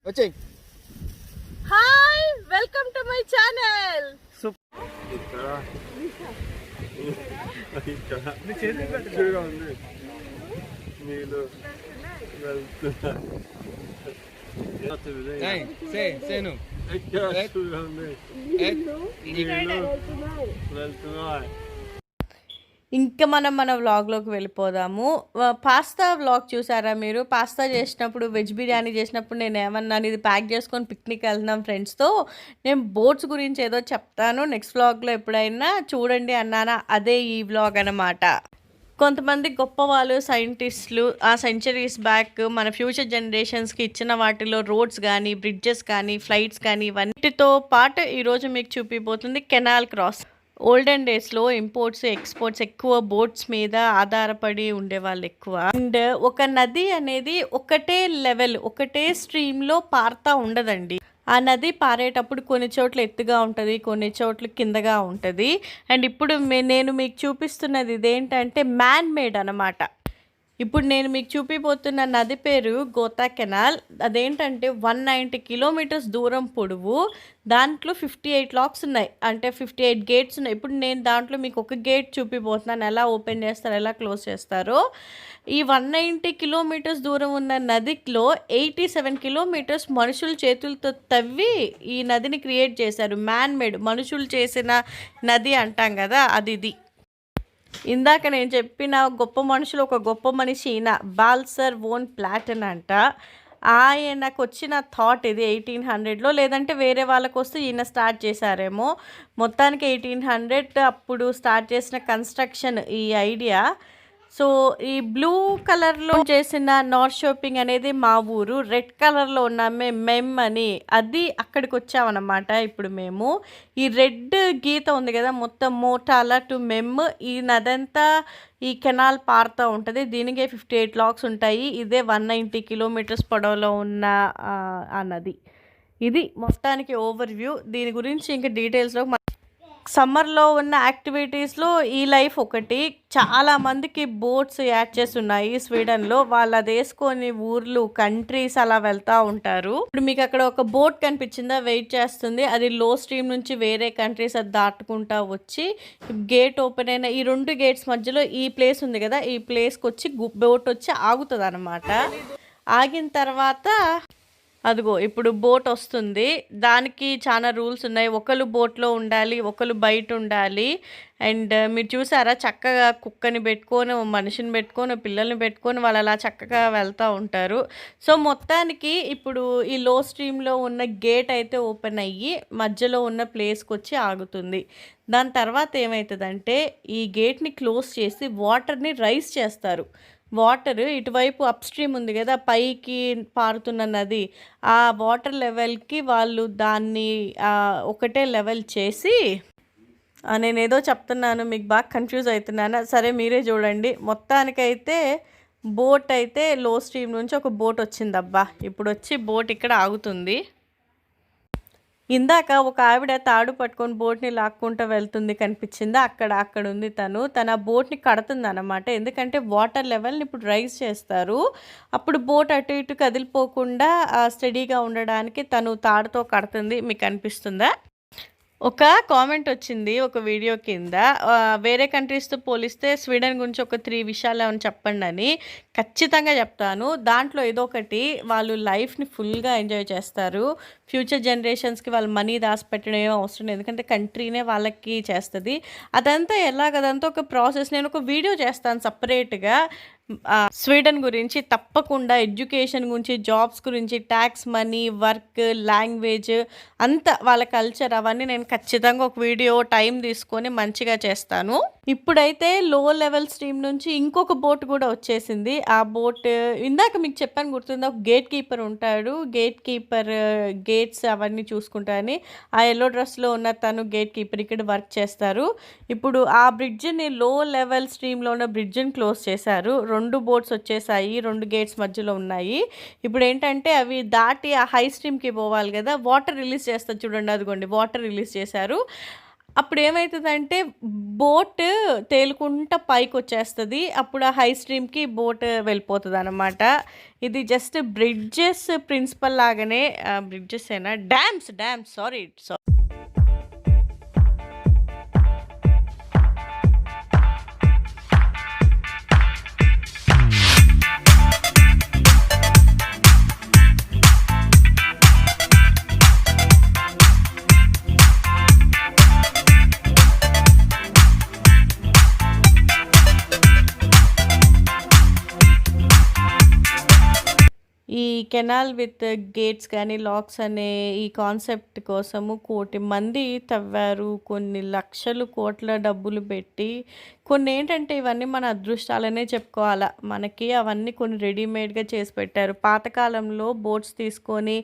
వచ్చేయ్. Hi, welcome to my channel. ఇంకా మన వ్లాగ్లోకి వెళ్ళిపోదాము. పాస్తా వ్లాగ్ చూసారా మీరు? పాస్తా చేసినప్పుడు, వెజ్ బిర్యానీ చేసినప్పుడు నేను ఏమన్నాను, ఇది ప్యాక్ చేసుకొని పిక్నిక్ వెళ్తున్నాం ఫ్రెండ్స్తో, నేను బోట్స్ గురించి ఏదో చెప్తాను నెక్స్ట్ వ్లాగ్లో ఎప్పుడైనా చూడండి అన్నానా. అదే ఈ వ్లాగ్ అన్నమాట. కొంతమంది గొప్ప వాళ్ళు, సైంటిస్టులు ఆ సెంచరీస్ బ్యాక్ మన ఫ్యూచర్ జనరేషన్స్కి ఇచ్చిన వాటిలో రోడ్స్ కానీ, బ్రిడ్జెస్ కానీ, ఫ్లైట్స్ కానీ, ఇవన్నిటితో పాటు ఈరోజు మీకు చూపిపోతుంది కెనాల్ క్రాస్. ఓల్డెన్ డేస్లో ఇంపోర్ట్స్ ఎక్స్పోర్ట్స్ ఎక్కువ బోట్స్ మీద ఆధారపడి ఉండేవాళ్ళు ఎక్కువ. అండ్ ఒక నది అనేది ఒకటే లెవెల్, ఒకటే స్ట్రీమ్లో పారుతూ ఉండదండి. ఆ నది పారేటప్పుడు కొన్ని చోట్ల ఎత్తుగా ఉంటుంది, కొన్ని చోట్ల కిందగా ఉంటుంది. అండ్ ఇప్పుడు నేను మీకు చూపిస్తున్నది ఇదేంటంటే మ్యాన్ మేడ్ అన్నమాట. ఇప్పుడు నేను మీకు చూపిపోతున్న నది పేరు గోతా కెనాల్. అదేంటంటే 190 కిలోమీటర్స్ దూరం పొడవు. దాంట్లో 58 లాక్స్ ఉన్నాయి, అంటే 58 గేట్స్ ఉన్నాయి. ఇప్పుడు నేను దాంట్లో మీకు ఒక గేట్ చూపిపోతున్నాను, ఎలా ఓపెన్ చేస్తారు, ఎలా క్లోజ్ చేస్తారో. ఈ 190 కిలోమీటర్స్ దూరం ఉన్న నదిలో 87 కిలోమీటర్స్ మనుషుల చేతులతో తవ్వి ఈ నదిని క్రియేట్ చేశారు. మ్యాన్ మేడ్, మనుషులు చేసిన నది అంటాం కదా, అది ఇది. ఇందాక నేను చెప్పిన గొప్ప మనుషులు, ఒక గొప్ప మనిషి ఈయన బాల్సర్ వోన్ ప్లాటన్ అంట. ఆయనకు వచ్చిన థాట్ ఇది 1800లో, లేదంటే వేరే వాళ్ళకు వస్తే ఈయన స్టార్ట్ చేశారేమో. మొత్తానికి 1800 అప్పుడు స్టార్ట్ చేసిన కన్స్ట్రక్షన్ ఈ ఐడియా. సో ఈ బ్లూ కలర్లో చేసిన నార్త్ షాపింగ్ అనేది మా ఊరు, రెడ్ కలర్లో ఉన్న మెమ్ అని అది అక్కడికి వచ్చామన్నమాట. ఇప్పుడు మేము ఈ రెడ్ గీత ఉంది కదా, మొత్తం మోటాల టు మెమ్, ఈ నదంతా ఈ కెనాల్ పారుతూ ఉంటుంది. దీనికి 58 లాక్స్ ఉంటాయి. ఇదే 190 కిలోమీటర్స్ పొడవులో ఉన్న ఆ నది. ఇది మొత్తానికి ఓవర్ వ్యూ. దీని గురించి ఇంకా డీటెయిల్స్లో సమ్మర్లో ఉన్న యాక్టివిటీస్లో ఈ లైఫ్ ఒకటి. చాలామందికి బోట్స్ యాడ్ చేస్తున్నాయి స్వీడన్లో. వాళ్ళు అది వేసుకొని ఊర్లు, కంట్రీస్ అలా వెళ్తూ ఉంటారు. ఇప్పుడు మీకు అక్కడ ఒక బోట్ కనిపించిందా, వెయిట్ చేస్తుంది. అది లో స్ట్రీమ్ నుంచి వేరే కంట్రీస్ అది దాటుకుంటా వచ్చి గేట్ ఓపెన్ అయిన ఈ 2 గేట్స్ మధ్యలో ఈ ప్లేస్ ఉంది కదా, ఈ ప్లేస్కి వచ్చి బోట్ వచ్చి ఆగుతుంది అన్నమాట. ఆగిన తర్వాత అదిగో ఇప్పుడు బోట్ వస్తుంది. దానికి చాలా రూల్స్ ఉన్నాయి. ఒకరు బోట్లో ఉండాలి, ఒకరు బయట ఉండాలి. అండ్ మీరు చూసారా, చక్కగా కుక్కని పెట్టుకొని, మనిషిని పెట్టుకొని, పిల్లల్ని పెట్టుకొని వాళ్ళు అలా చక్కగా వెళ్తూ ఉంటారు. సో మొత్తానికి ఇప్పుడు ఈ లో స్ట్రీమ్లో ఉన్న గేట్ అయితే ఓపెన్ అయ్యి మధ్యలో ఉన్న ప్లేస్కి వచ్చి ఆగుతుంది. దాని తర్వాత ఏమవుతుందంటే ఈ గేట్ని క్లోజ్ చేసి వాటర్ని రైస్ చేస్తారు. వాటర్ ఇటువైపు అప్ స్ట్రీమ్ ఉంది కదా, పైకి పారుతున్న నది, ఆ వాటర్ లెవెల్కి వాళ్ళు దాన్ని ఒకటే లెవెల్ చేసి, నేనేదో చెప్తున్నాను మీకు బాగా కన్ఫ్యూజ్ అవుతున్నాను, సరే మీరే చూడండి. మొత్తానికైతే బోట్ అయితే లో స్ట్రీమ్ నుంచి ఒక బోట్ వచ్చిందబ్బా. ఇప్పుడు వచ్చి బోట్ ఇక్కడ ఆగుతుంది. ఇందాక ఒక ఆవిడ తాడు పట్టుకొని బోట్ని లాక్కుంటూ వెళ్తుంది కనిపించిందా, అక్కడ ఉంది తన బోట్ని కడుతుంది అనమాట. ఎందుకంటే వాటర్ లెవెల్ని ఇప్పుడు రైజ్ చేస్తారు. అప్పుడు బోట్ అటు ఇటు కదిలిపోకుండా స్టడీగా ఉండడానికి తను తాడుతో కడుతుంది. మీకు అనిపిస్తుందా? ఒక కామెంట్ వచ్చింది ఒక వీడియో కింద, వేరే కంట్రీస్తో పోలిస్తే స్వీడన్ గురించి ఒక 3 విషయాలు ఏమైనా చెప్పండి అని. ఖచ్చితంగా చెప్తాను. దాంట్లో ఏదో ఒకటి, వాళ్ళు లైఫ్ని ఫుల్గా ఎంజాయ్ చేస్తారు. ఫ్యూచర్ జనరేషన్స్కి వాళ్ళు మనీ దాచిపెట్టడం ఏం అవసరం లేదు, ఎందుకంటే కంట్రీనే వాళ్ళకి చేస్తుంది. అదంతా ఎలాగదంతా ఒక ప్రాసెస్. నేను ఒక వీడియో చేస్తాను సపరేట్గా స్వీడన్ గురించి. తప్పకుండా ఎడ్యుకేషన్ గురించి, జాబ్స్ గురించి, ట్యాక్స్, మనీ, వర్క్, లాంగ్వేజ్, అంతా వాళ్ళ కల్చర్, అవన్నీ నేను ఖచ్చితంగా ఒక వీడియో టైం తీసుకొని మంచిగా చేస్తాను. ఇప్పుడైతే లో లెవెల్ స్ట్రీమ్ నుంచి ఇంకొక బోట్ కూడా వచ్చేసింది. ఆ బోట్ ఇందాక మీకు చెప్పాను గుర్తుందా, ఒక గేట్ కీపర్ ఉంటాడు. గేట్ కీపర్ గేట్స్ అవన్నీ చూసుకుంటారని. ఆ ఎల్లో డ్రెస్లో ఉన్న తను గేట్ కీపర్ ఇక్కడ వర్క్ చేస్తారు. ఇప్పుడు ఆ బ్రిడ్జ్ని, లో లెవెల్ స్ట్రీమ్లో ఉన్న బ్రిడ్జ్ని క్లోజ్ చేశారు. 2 బోట్స్ వచ్చేసాయి, 2 గేట్స్ మధ్యలో ఉన్నాయి. ఇప్పుడు ఏంటంటే అవి దాటి ఆ హై స్ట్రీమ్కి పోవాలి కదా, వాటర్ రిలీజ్ చేస్తారు చూడండి, అదిగోండి వాటర్ రిలీజ్ చేశారు. అప్పుడు ఏమైతదంటే బోట్ తేలుకుంటా పైకొచ్చేస్తది. అప్పుడు ఆ హై స్ట్రీమ్‌కి బోట్ వెళ్ళిపోతదనమాట. ఇది జస్ట్ బ్రిడ్జెస్ ప్రిన్సిపల్ లాగానే బ్రిడ్జెసేనా? Dams sorry. ఈ కెనాల్ విత్ గేట్స్ కానీ, లాక్స్ అనే ఈ కాన్సెప్ట్ కోసము 1,00,00,000 మంది తవ్వారు. కొన్ని లక్షలు, కోట్ల డబ్బులు పెట్టి కొన్నేంటంటే ఇవన్నీ మన అదృష్టాలనే చెప్పుకోవాలా. మనకి అవన్నీ కొన్ని రెడీమేడ్‌గా చేసి పెట్టారు. పాతకాలంలో బోట్స్ తీసుకొని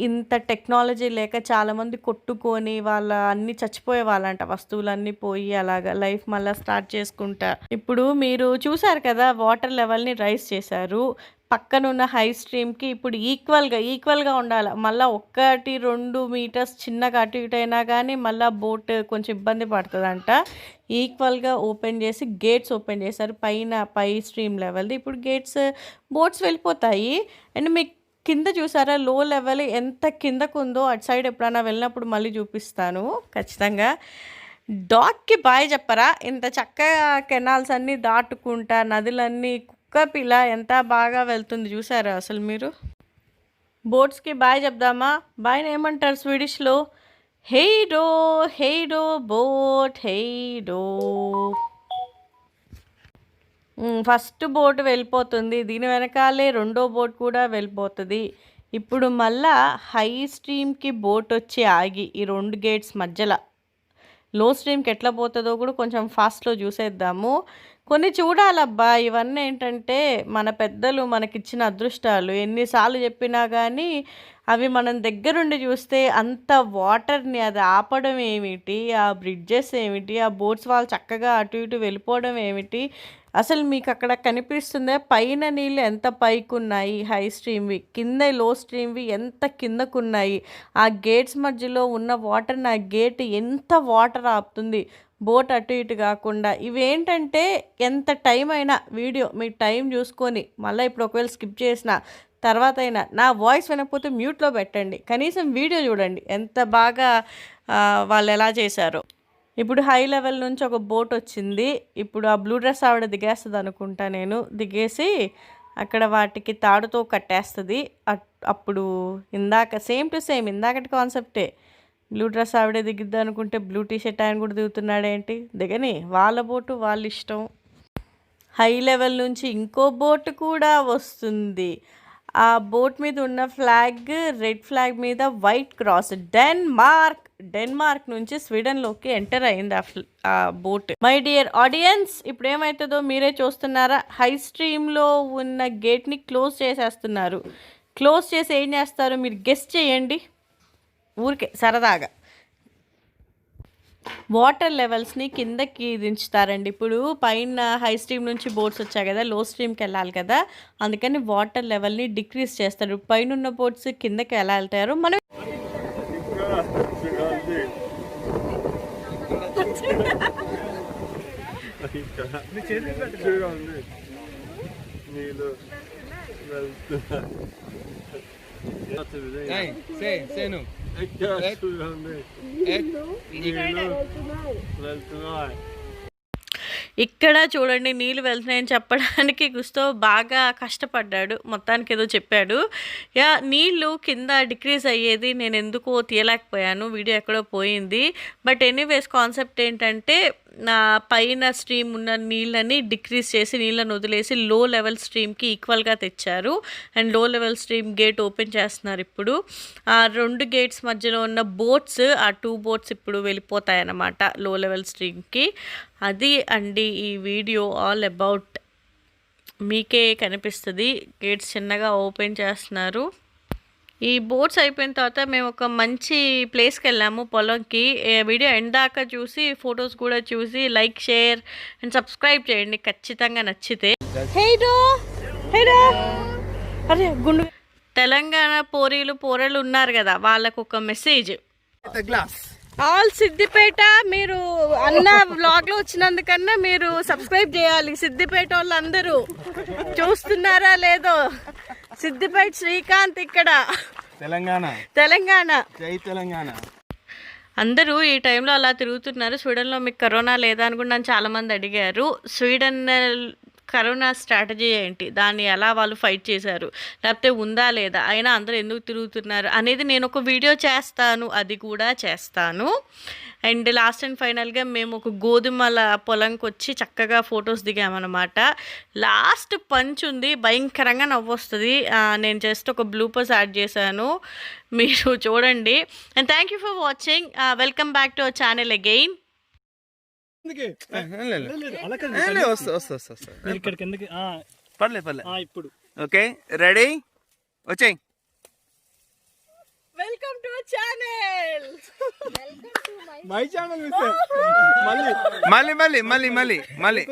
ఇంత టెక్నాలజీ లేక చాలామంది కొట్టుకొని వాళ్ళ అన్నీ చచ్చిపోయేవాళ్ళంట. వస్తువులన్నీ పోయి అలాగా లైఫ్ మళ్ళా స్టార్ట్ చేసుకుంటా. ఇప్పుడు మీరు చూసారు కదా! వాటర్ లెవెల్‌ని రైజ్ చేశారు. పక్కనున్న హై స్ట్రీమ్‌కి ఇప్పుడు ఈక్వల్‌గా ఉండాల. మళ్ళా 1, 2 మీటర్స్ చిన్నగా అటు ఇటు అయినా గానీ మళ్ళా బోట్ కొంచెం ఇబ్బంది పడతదంట. ఈక్వల్‌గా ఓపెన్ చేసి గేట్స్ ఓపెన్ చేశారు. పై స్ట్రీమ్ లెవెల్‌ది. ఇప్పుడు బోట్స్ వెళ్ళిపోతాయి. అండ్ మీకు కింద చూసారా లో లెవెల్ ఎంత కిందకుందో అటు సైడ్ ఎప్పుడైనా వెళ్ళినప్పుడు మళ్ళీ చూపిస్తాను ఖచ్చితంగా. డాగ్‌కి బాయ్ చెప్పరా? ఇంత చక్కగా కెనాల్స్ అన్నీ దాటుకుంటా నదులన్నీ కుక్క పిల్ల ఎంత బాగా వెళ్తుంది చూసారా అసలు మీరు? బోట్స్‌కి బాయ్ చెప్దామా? బాయ్‌ని ఏమంటారు స్వీడిష్‌లో? హెయ్ డో బోట్ హెయ్ డో. ఫస్ట్ బోట్ వెళ్ళిపోతుంది. దీని వెనకాలే రెండో బోట్ కూడా వెళ్ళిపోతది. ఇప్పుడు మళ్ళా హై స్ట్రీమ్‌కి బోటొచ్చి ఆగి ఈ 2 గేట్స్ మధ్యల లో స్ట్రీమ్‌కి ఎట్లా పోతదో కూడా కొంచెం ఫాస్ట్‌లో చూసేద్దాము. కొన్ని చూడాలబ్బా! ఇవన్నీ ఏంటంటే మన పెద్దలు మనకిచ్చిన అదృష్టాలు. ఎన్ని సార్లు చెప్పినా గానీ అవి మనం దగ్గరుండి చూస్తే అంత వాటర్‌ని అది ఆపడం ఏమిటి? ఆ బ్రిడ్జెస్ ఏమిటి? ఆ బోట్స్ వాళ్ళు చక్కగా అటు ఇటు వెళ్ళిపోవడం ఏమిటి? అసలు మీకక్కడ కనిపిస్తుందా? పైన నీళ్ళు ఎంత పైకున్నాయి హై స్ట్రీమ్‌వి. కింద లో స్ట్రీమ్‌వి ఎంత కిందకున్నాయి. ఆ గేట్స్ మధ్యలో ఉన్న వాటర్‌ని ఆ గేట్ ఎంత వాటర్ ఆపుతుంది. బోట్ అటు ఇటు గాకుండా. ఇవేంటంటే ఎంత టైం అయినా వీడియో మీ టైం జూసుకొని మళ్ళా ఇప్పుడు ఒకవేళ స్కిప్ చేసినా తర్వాతైనా నా వాయిస్ వినకపోతే మ్యూట్‌లో పెట్టండి. కనీసం వీడియో జూడండి. ఎంత బాగా వాళ్ళెలా చేశారో. ఇప్పుడు హై లెవెల్ నుంచి ఒక బోటొచ్చింది. ఇప్పుడు ఆ బ్లూ డ్రెస్ ఆవిడ దిగేస్తదనుకుంటా నేను. దిగేసి అక్కడ వాటికి తాడుతో కట్టేస్తది. అప్పుడు సేమ్ టు సేమ్ ఇందాకటి కాన్సెప్టే. బ్లూ డ్రెస్ ఆవిడే దిగిద్దనుకుంటే బ్లూ టీ షర్ట్ ఆయన కూడా దిగుతున్నాడేంటి? దిగని. వాళ్ళ బోటు వాళ్ళిష్టం. హై లెవెల్ నుంచి ఇంకో బోట్ కూడా వస్తుంది. ఆ బోట్ మీద ఉన్న ఫ్లాగ్ రెడ్ ఫ్లాగ్ మీద వైట్ క్రాస్. డెన్మార్క్ నుంచి స్వీడన్‌లోకి ఎంటర్ అయింది ఆ బోట్. మై డియర్ ఆడియన్స్ ఇప్పుడు ఏమైతదో మీరే చూస్తున్నారా? హై స్ట్రీమ్‌లో ఉన్న గేట్‌ని క్లోజ్ చేసేస్తున్నారు. క్లోజ్ చేసి ఏం చేస్తారు మీరు గెస్ చేయండి. ఊరికే సరదాగా. వాటర్ లెవెల్స్‌ని కిందకి దించుతారండి. ఇప్పుడు పైన హై స్ట్రీమ్ నుంచి బోట్స్ వచ్చాయి కదా! లో స్ట్రీమ్‌కెళ్ళాలి కదా! అందుకని వాటర్ లెవెల్‌ని డిక్రీజ్ చేస్తారు. పైనున్న బోట్స్ కిందకి ఎలా ఎళ్తారో మనం Senu. ఇక్కడ చూడండి నీళ్ళు వెళ్తున్నాయని చెప్పడానికి గుస్తో బాగా కష్టపడ్డాడు. మొత్తానికి ఏదో చెప్పాడు. నీళ్ళు కింద డిక్రీజ్ అయ్యేది నేను ఎందుకో తీయలేకపోయాను. వీడియో ఎక్కడో పోయింది. బట్ ఎనీవేస్ కాన్సెప్ట్ ఏంటంటే పైన స్ట్రీమ్ ఉన్న నీళ్ళని డిక్రీజ్ చేసి నీళ్ళని వదిలేసి లో లెవెల్ స్ట్రీమ్‌కి ఈక్వల్‌గా తెచ్చారు. అండ్ లో లెవెల్ స్ట్రీమ్ గేట్ ఓపెన్ చేస్తున్నారు ఇప్పుడు. ఆ 2 గేట్స్ మధ్యలో ఉన్న బోట్స్ ఆ 2 బోట్స్ ఇప్పుడు వెళ్ళిపోతాయన్నమాట లో లెవెల్ స్ట్రీమ్‌కి. అది అండి ఈ వీడియో ఆల్ అబౌట్. మీకే కనిపిస్తది. గేట్స్ చిన్నగా ఓపెన్ చేస్తున్నారు. ఈ బోట్స్ అయిపోయిన తర్వాత మేము ఒక మంచి ప్లేస్‌కెళ్ళాము పొలంకి. వీడియో ఎండ్ దాకా చూసి ఫోటోస్ కూడా చూసి లైక్, షేర్ అండ్ సబ్స్క్రైబ్ చేయండి ఖచ్చితంగా నచ్చితే. హేడో అరే తెలంగాణ పోరీలు, పోరలు ఉన్నారు కదా! వాళ్ళకొక message. The glass. All Siddipet మీరు అన్న వ్లాగ్ లో వచ్చినందుకన్నా మీరు సబ్స్క్రైబ్ చేయాలి. సిద్దిపేట వాళ్ళందరూ చూస్తున్నారా లేదో. సిద్దిపేట శ్రీకాంత్ ఇక్కడ తెలంగాణ జై తెలంగాణ. అందరూ ఈ టైంలో అలా తిరుగుతున్నారు. స్వీడన్లో మీకు కరోనా లేదా అని కూడా నన్ను చాలామంది అడిగారు. స్వీడన్ కరోనా స్ట్రాటజీ ఏంటి, దాన్ని ఎలా వాళ్ళు ఫైట్ చేశారు, లేకపోతే ఉందా లేదా, అయినా అందరూ ఎందుకు తిరుగుతున్నారు అనేది నేను ఒక వీడియో చేస్తాను, అది కూడా చేస్తాను. అండ్ లాస్ట్ అండ్ ఫైనల్గా మేము ఒక గోధుమల పొలంకి వచ్చి చక్కగా ఫొటోస్ దిగామన్నమాట. లాస్ట్ పంచ్ ఉంది, భయంకరంగా నవ్వొస్తుంది. నేను జస్ట్ ఒక బ్లూపర్స్ యాడ్ చేశాను, మీరు చూడండి. And thank you for watching. Welcome back to our channel again. ఇప్పుడు ఓకే, రెడీ, వచ్చేయ్. Welcome to our channel. My channel మళ్ళీ